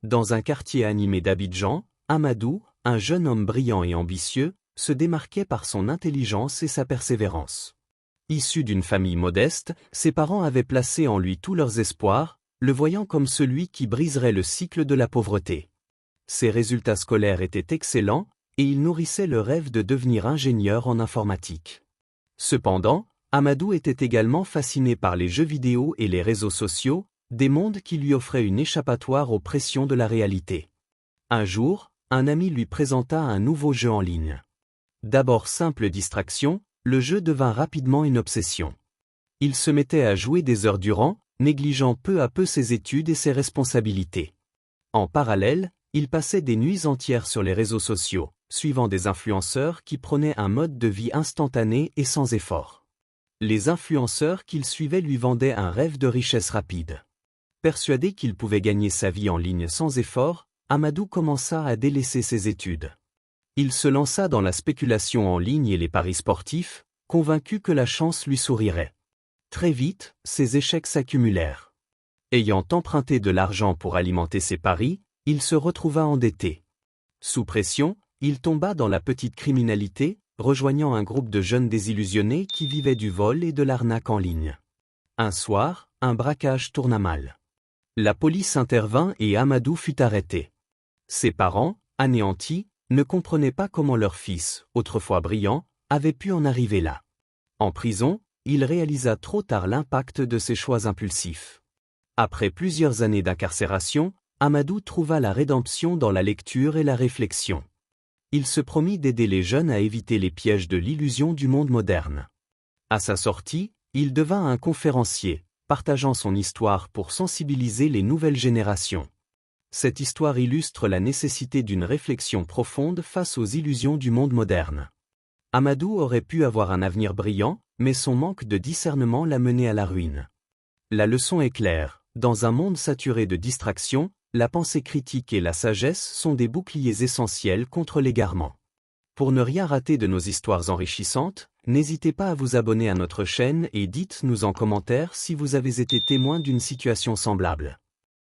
Dans un quartier animé d'Abidjan, Amadou, un jeune homme brillant et ambitieux, se démarquait par son intelligence et sa persévérance. Issu d'une famille modeste, ses parents avaient placé en lui tous leurs espoirs, le voyant comme celui qui briserait le cycle de la pauvreté. Ses résultats scolaires étaient excellents, et il nourrissait le rêve de devenir ingénieur en informatique. Cependant, Amadou était également fasciné par les jeux vidéo et les réseaux sociaux, des mondes qui lui offraient une échappatoire aux pressions de la réalité. Un jour, un ami lui présenta un nouveau jeu en ligne. D'abord simple distraction, le jeu devint rapidement une obsession. Il se mettait à jouer des heures durant, négligeant peu à peu ses études et ses responsabilités. En parallèle, il passait des nuits entières sur les réseaux sociaux, suivant des influenceurs qui prônaient un mode de vie instantané et sans effort. Les influenceurs qu'il suivait lui vendaient un rêve de richesse rapide. Persuadé qu'il pouvait gagner sa vie en ligne sans effort, Amadou commença à délaisser ses études. Il se lança dans la spéculation en ligne et les paris sportifs, convaincu que la chance lui sourirait. Très vite, ses échecs s'accumulèrent. Ayant emprunté de l'argent pour alimenter ses paris, il se retrouva endetté. Sous pression, il tomba dans la petite criminalité, rejoignant un groupe de jeunes désillusionnés qui vivaient du vol et de l'arnaque en ligne. Un soir, un braquage tourna mal. La police intervint et Amadou fut arrêté. Ses parents, anéantis, ne comprenaient pas comment leur fils, autrefois brillant, avait pu en arriver là. En prison, il réalisa trop tard l'impact de ses choix impulsifs. Après plusieurs années d'incarcération, Amadou trouva la rédemption dans la lecture et la réflexion. Il se promit d'aider les jeunes à éviter les pièges de l'illusion du monde moderne. À sa sortie, il devint un conférencier, partageant son histoire pour sensibiliser les nouvelles générations. Cette histoire illustre la nécessité d'une réflexion profonde face aux illusions du monde moderne. Amadou aurait pu avoir un avenir brillant, mais son manque de discernement l'a mené à la ruine. La leçon est claire, dans un monde saturé de distractions, la pensée critique et la sagesse sont des boucliers essentiels contre l'égarement. Pour ne rien rater de nos histoires enrichissantes, n'hésitez pas à vous abonner à notre chaîne et dites-nous en commentaire si vous avez été témoin d'une situation semblable.